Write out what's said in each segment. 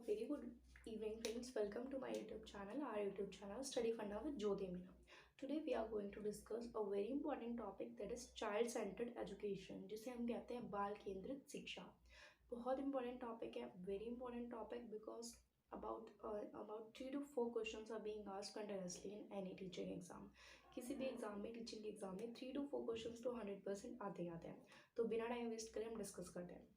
very good evening, friends. Welcome to my YouTube channel, our YouTube channel Study Funda with Jyoti Meena. Today we are going to discuss a very important topic, that is child centered education, जिसे हम कहते हैं बाल केंद्रित शिक्षा. बहुत important topic है, very important topic, because about 3 to 4 questions are being asked continuously in any teaching exam. किसी भी एग्जाम में, टीचिंग एग्जाम में 3 to 4 क्वेश्चंस तो 100% आते ही आते हैं. तो बिना टाइम वेस्ट करें हम डिस्कस करते हैं.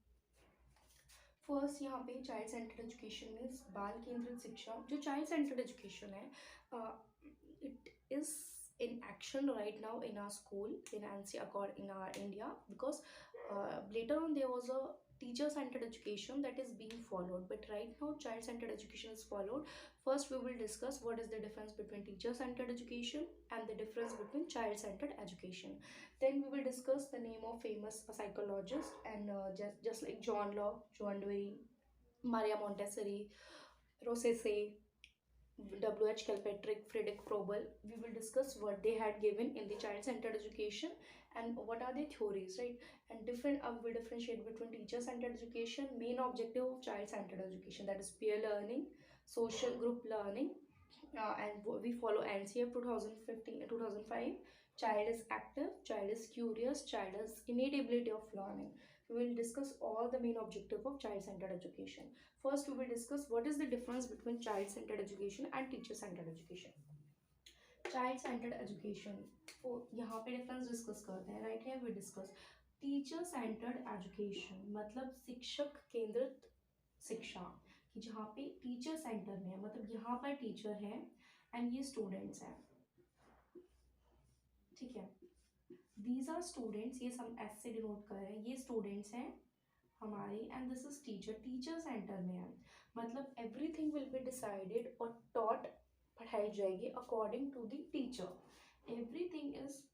फर्स्ट यहाँ पे चाइल्ड सेंटर्ड एजुकेशन मीन्स बाल केंद्रित शिक्षा. जो चाइल्ड सेंटर्ड एजुकेशन है, it is in action right now in our school in our India, because later on there was a teacher centered education that is being followed, but right now child centered education is followed. First we will discuss what is the difference between teacher centered education and the difference between child centered education. Then we will discuss the name of famous psychologists, and just like John Locke, John Dewey, Maria Montessori, Rosset, W.H. Kilpatrick, Friedrich Froebel. We will discuss what they had given in the child-centered education and what are their theories, right? And we differentiate between teacher-centered education, main objective of child-centered education, that is peer learning, social group learning, and we follow NCF 2005. Child is active, child is curious, child has innate ability of learning. We will discuss all the main objective of child-centered education. First, we will discuss what is the difference between child-centered education and teacher-centered education. Child-centered education, तो यहाँ पे difference discuss करते हैं. Right है, we discuss teacher centred education मतलब शिक्षक केंद्रित शिक्षा, कि जहाँ पे टीचर सेंटर में है, मतलब यहाँ पर टीचर है एंड ये स्टूडेंट्स हैं. ठीक है, दीज आर स्टूडेंट्स, ये हम एस से डिनोट कर रहे हैं, ये स्टूडेंट्स हैं हमारे, and this is teacher. Teacher centre में है मतलब एवरीथिंग विल बी डिसाइडेड और टॉट, पढ़ाई जाएगी according to the teacher. Everything is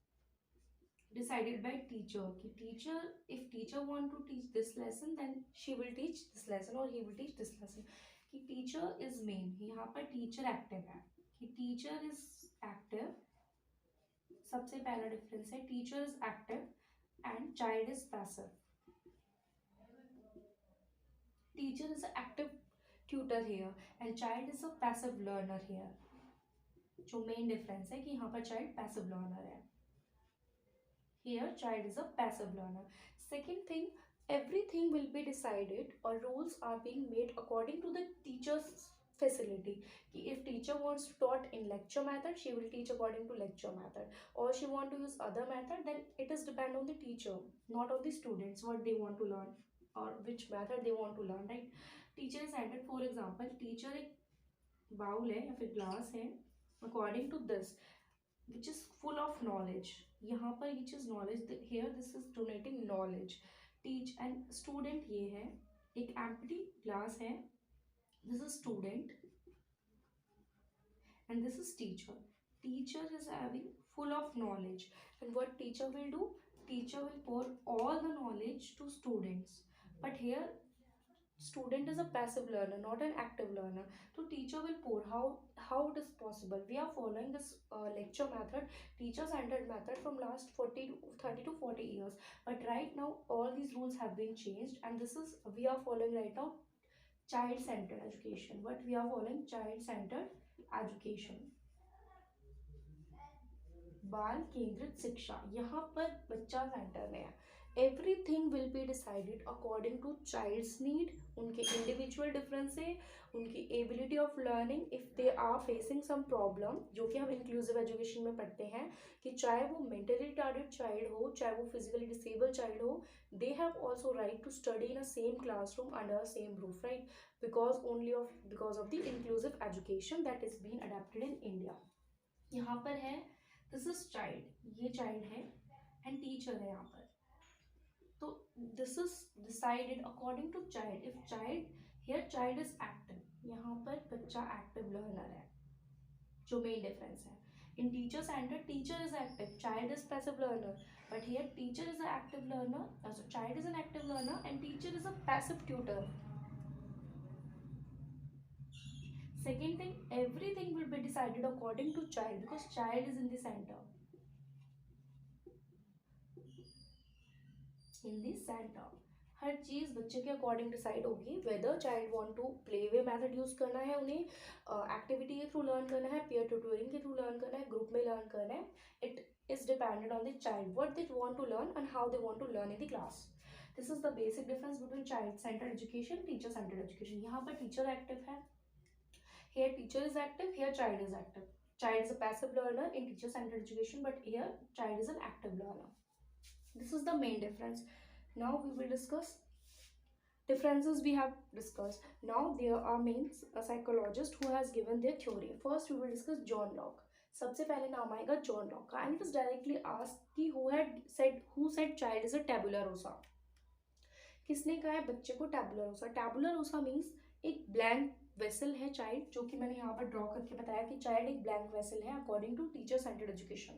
decided by teacher, कि teacher, if teacher want to teach this lesson then she will teach this lesson or he will teach this lesson. कि teacher is main, यहाँ पर teacher active है, कि teacher is active. सबसे पहला difference है, teacher is active and child is passive. Teacher is an active tutor here and child is a passive learner here. जो main difference है कि यहाँ पर child passive learner है, here child is a passive learner. Second thing, everything will be decided or rules are being made according to the teacher's facility. If teacher wants to taught in lecture method, she will teach according to lecture method, or she want to use other method, then it is depend on the teacher, not on the students, what they want to learn or which method they want to learn, right? Teacher is handed, for example, teacher एक bowl है या फिर glass है, according to this which is full of knowledge. यहाँ पर which is knowledge, here this is donating knowledge. Teach and student ये है, एक empty glass है, this is student and this is teacher. Teacher is having full of knowledge, and what teacher will do? Teacher will pour all the knowledge to students, but here student is a passive learner, not an active learner. So teacher will pour. How it is possible? We are following this lecture method, teacher centered method from last 30 to 40 years, but right now all these rules have been changed, and this is we are following right now child centered education. What we are following? Child centered education, बाल केंद्रित शिक्षा. यहाँ पर बच्चा centre में है. Everything will be decided according to child's need, उनके individual difference है, उनकी ability of learning. If they are facing some problem, जो कि हम इंक्लूसिव एजुकेशन में पढ़ते हैं, कि चाहे वो मेंटली रिटार्डेड चाइल्ड हो, चाहे वो फिजिकली डिसेबल चाइल्ड हो, they have also right to study in a same classroom under same roof, right? Because of the inclusive education that is been adapted in India. यहाँ पर है, this is child, ये child है and teacher है यहाँ पर. तो this is decided according to child. If child, here child is active, यहाँ पर बच्चा एक्टिव लर्नर है, जो मेन डिफरेंस है. In teacher centre, teacher is active, child is passive learner, but here teacher is a active learner, child is an active learner and teacher is a passive tutor. Second thing, everything will be decided according to child, because child is in the center. In the center, हर चीज़ बच्चे के according decide होगी, whether child want to play way method use करना है, उन्हें activity के through learn करना है, पीयर ट्यूटोरिंग के थ्रू लर्न करना है, ग्रुप में लर्न करना है. It is dependent on the child what they want to learn and how they want to learn in the class. This is the basic difference between child centred education, teacher centred education. यहाँ पर teacher active है, here teacher is active, here child is active. Child is a passive learner in teacher centered education, but here child is an active learner. This is the main difference. Now we will discuss differences we have discussed. Now there are main psychologists who has given their theory. First we will discuss John Locke. सबसे पहले नाम आएगा John Locke का, and it is directly asked कि who said child is a tabula rasa. किसने कहा है बच्चे को tabula rasa? Tabula rasa means एक ब्लैंक वेसल है चाइल्ड, जो कि मैंने यहाँ पर ड्रॉ करके बताया कि चाइल्ड एक ब्लैंक वेसल है according to teacher centred education.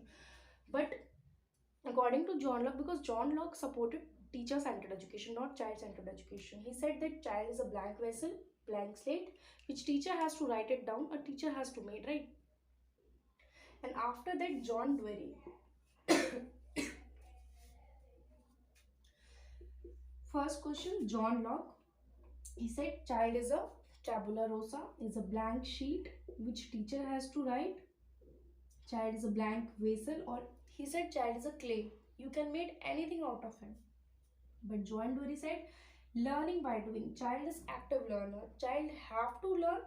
But according to John Locke, because John Locke supported teacher centered education, not child centered education, he said that child is a blank vessel, blank slate, which teacher has to write it down, a teacher has to make, right? And after that, John Dewey. First question, John Locke, he said child is a tabula rasa, is a blank sheet which teacher has to write. Child is a blank vessel, or he said child is a clay, you can make anything out of him. But John Dewey said learning by doing, child is active learner, child have to learn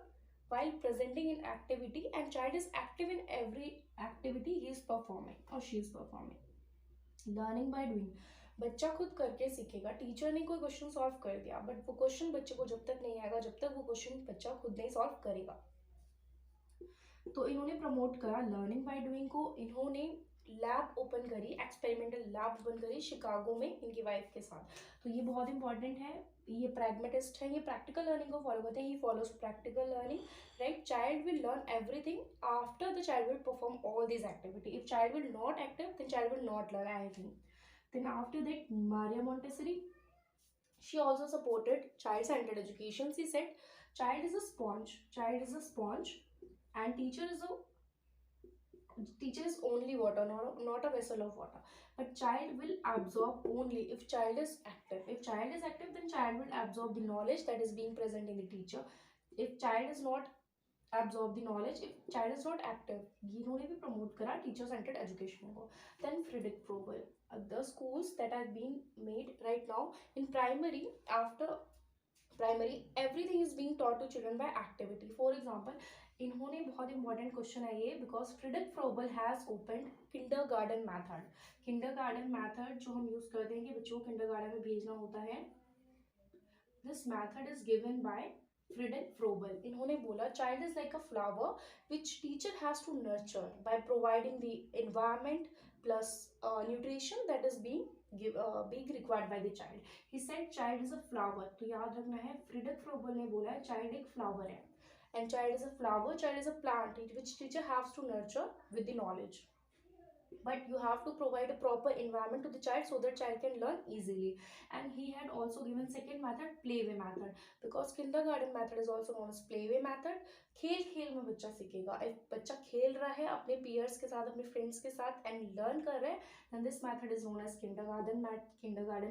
while presenting in activity, and child is active in every activity he is performing or she is performing. Learning by doing, बच्चा खुद करके सीखेगा. Teacher ने कोई question solve कर दिया, but वो question बच्चे को जब तक नहीं आएगा, जब तक वो क्वेश्चन बच्चा खुद नहीं सॉल्व करेगा. तो इन्होंने प्रमोट करा लर्निंग बाय डूइंग को. इन्होंने लैब ओपन करी, एक्सपेरिमेंटल लैब ओपन करी शिकागो में इनकी वाइफ के साथ. तो ये बहुत इंपॉर्टेंट है, ये प्रैग्मेटिस्ट है, ये प्रैक्टिकल लर्निंग को फॉलो करते हैं, he follows practical learning, right. Child will learn everything after the child will perform all this activity. If child will not active, then child will not learn anything. Then after that Maria Montessori, she also supported child centered education. She said child is a sponge, and teacher is only water, not a vessel of water, but child will absorb only if child is active. If child is active, then child will absorb the knowledge that is being present in the teacher. If child is not absorb the knowledge, if child is not active. इन्होंने भी promote करा teacher centered education को. Then Friedrich Froebel, the schools that are being made right now in primary, after primary everything is being taught to children by activity. For example, इन्होंने बहुत important question है ये, because Friedrich Froebel has opened kindergarten method. Kindergarten method जो हम use करते हैं कि बच्चों को किंडरगार्टन में भेजना होता है, this method is given by Friedrich Froebel. इन्होंने बोला child is like a flower which teacher has to nurture by providing the environment plus nutrition that is being required by the child. He said child is a flower. तो याद रखना है, फ्रिडरिक फ्रोबल ने बोला है child एक फ्लावर है, and child is a flower, child is a plant which teacher has to nurture with the knowledge, but you have to provide a proper environment to the child so that child can learn easily. And he had also given second method, playway method, because kindergarten method is also known as playway method. खेल खेल में बच्चा सीखेगा. If बच्चा खेल रहा है अपने peers के साथ, अपने friends के साथ and learn कर रहा है, then this method is known as kindergarten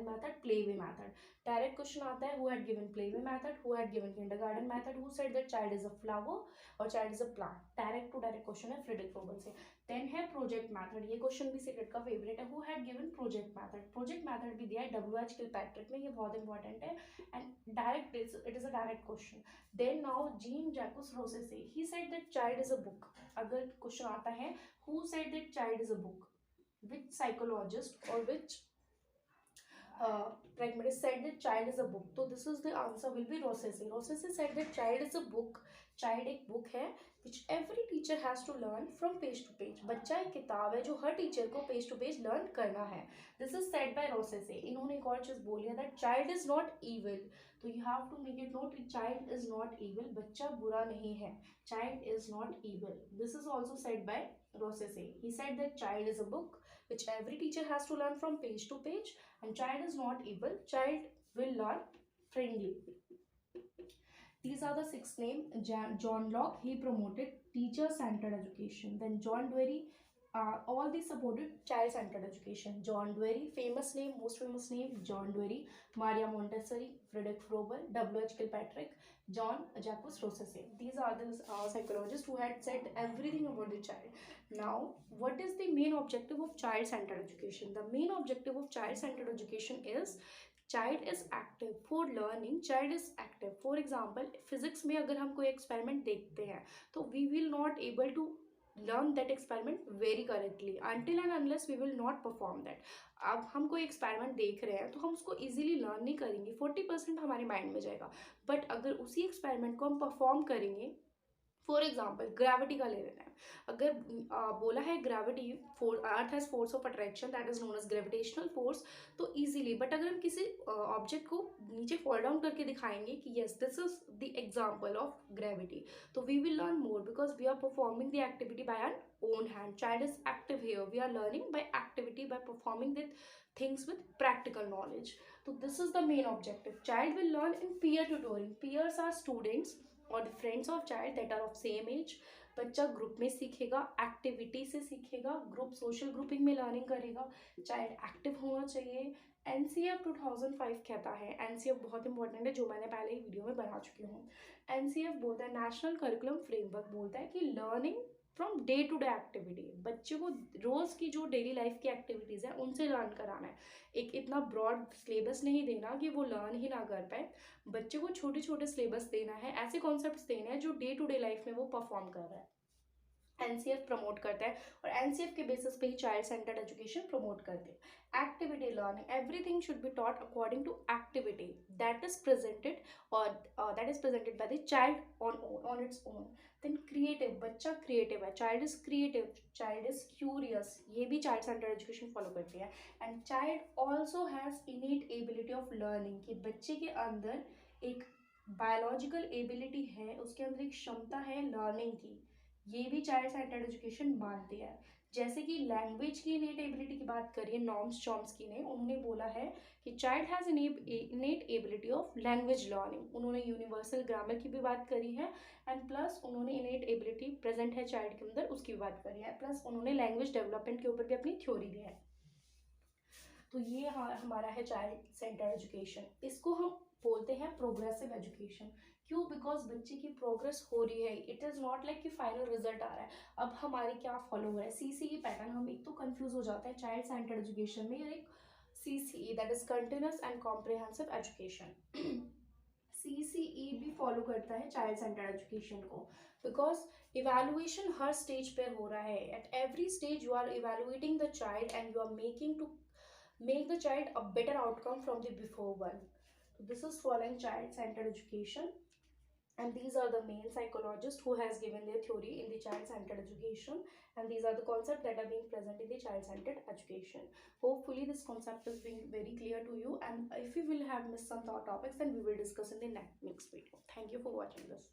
method, playway method. Direct question आता है, who had given playway method, who had given kindergarten method, who said that child is a flower or child is a plant. Direct to direct question है फ्रिडरिक फ्रोबल से. Then है project method, ये question भी secret का favourite है. Who had given project method? Project method भी दिया है WH किलपैट्रिक में, ये बहुत इंपॉर्टेंट है and direct, it is a direct question. Then now Jean Jacques Rousseau, he said that child is a book. अगर क्वेश्चन आता है who said that child is a book, which psychologist और which pragmatist said that child is a book? So this is the answer will be Rossese. Rossese said that child is a book, child एक book है which every teacher has to learn from page to page. बच्चा एक किताब है जो हर teacher को page to page learn करना है. This is said by Rossese. इन्होंने एक और चीज बोली है that child is not evil. तो you have to make it note, child is not evil. बच्चा बुरा नहीं है. Child is not evil. This is also said by Rossese. He said that child is a book which every teacher has to learn from page to page, and child is not evil, child will learn friendly. These are the 6 names. John Locke, he promoted teacher centered education. Then John Dewey, all these supported child-centered education. John Dewey, famous name, most famous name, John Dewey, Maria Montessori, Friedrich Froebel, W.H. Kilpatrick, John Jacques Rousseau. These are the psychologists who had said everything about the child. Now, what is the main objective of child-centered education? The main objective of child-centered education is child is active for learning. Child is active. For example, physics में अगर हम कोई experiment देखते हैं तो we will not able to learn that experiment very correctly until and unless we will not perform that. अब हम कोई एक्सपेरिमेंट देख रहे हैं तो हम उसको इजीली लर्न नहीं करेंगे, 40% हमारे माइंड में जाएगा. बट अगर उसी एक्सपेरिमेंट को हम परफॉर्म करेंगे, फॉर एग्जाम्पल ग्रेविटी का ले लेना है. अगर बोला है gravity earth has force of attraction that is known as gravitational force, तो इजीली. बट अगर हम किसी ऑब्जेक्ट को नीचे फॉल डाउन करके दिखाएंगे कि yes this is the example of gravity, तो we will learn more because we are performing the activity by an own hand. Child is active here. We are learning by activity, by performing the things with practical knowledge. So this is the main objective. Child will learn in peer tutoring. Peers are students और friends of child that are of same age. बच्चा group में सीखेगा, activity से सीखेगा, group social grouping में learning करेगा. Child active होना चाहिए. एनसीएफ 2005 कहता है, एनसीएफ बहुत इंपॉर्टेंट है जो मैंने पहले ही वीडियो में बना चुकी हूँ. एनसीएफ बोलता है, नेशनल करिकुलम फ्रेमवर्क बोलता है कि learning from day to day activity. बच्चे को रोज की जो डेली लाइफ की एक्टिविटीज है उनसे लर्न कराना है. एक इतना ब्रॉड सिलेबस नहीं देना कि वो लर्न ही ना कर पाए. बच्चे को छोटे छोटे सिलेबस देना है, ऐसे कॉन्सेप्ट्स देने हैं जो डे टू डे लाइफ में वो परफॉर्म कर रहा है. एनसीएफ प्रमोट करता है और एनसीएफ के बेसिस पे ही चाइल्ड सेंटर्ड एजुकेशन प्रमोट करते हैं. Activity learning, everything should be taught according to activity that is presented और that is presented by the child on its own. Then creative, बच्चा क्रिएटिव है, child is creative, child is curious, ये भी child centred education follow करती है. And child also has innate ability of learning, कि बच्चे के अंदर एक बायोलॉजिकल एबिलिटी है, उसके अंदर एक क्षमता है लर्निंग की. ये भी चाइल्ड सेंटर्ड एजुकेशन मानती है. जैसे कि लैंग्वेज की इनेट एबिलिटी की बात करिए, नॉर्म्स चॉम्स्की ने, उन्होंने बोला है कि child has innate ability of language learning. उन्होंने यूनिवर्सल ग्रामर की भी बात करी है एंड प्लस उन्होंने इनेट एबिलिटी प्रेजेंट है चाइल्ड के अंदर उसकी भी बात करी है. प्लस उन्होंने लैंग्वेज डेवलपमेंट के ऊपर भी अपनी थ्योरी दी है. तो ये हमारा है चाइल्ड सेंटर्ड एजुकेशन. इसको हम बोलते हैं प्रोग्रेसिव एजुकेशन. क्यों? बिकॉज बच्चे की प्रोग्रेस हो रही है. इट इज़ नॉट लाइक कि फाइनल रिजल्ट आ रहा है. अब हमारे क्या फॉलो हो रहा है, सीसीई पैटर्न. हम एक तो कंफ्यूज हो जाता है चाइल्ड सेंटर्ड एजुकेशन में, एक CCE that is continuous and comprehensive education. CCE भी फॉलो करता है चाइल्ड सेंटर्ड एजुकेशन को बिकॉज इवेलुएशन हर स्टेज पर हो रहा है. At every stage you are evaluating the child and you are making to make the child a better outcome from the before one. So this is following child centered education, and these are the main psychologists who has given their theory in the child centered education, and these are the concepts that are being present in the child centered education. Hopefully this concept is being very clear to you, and if you will have missed some topics then we will discuss in the next video. Thank you for watching this.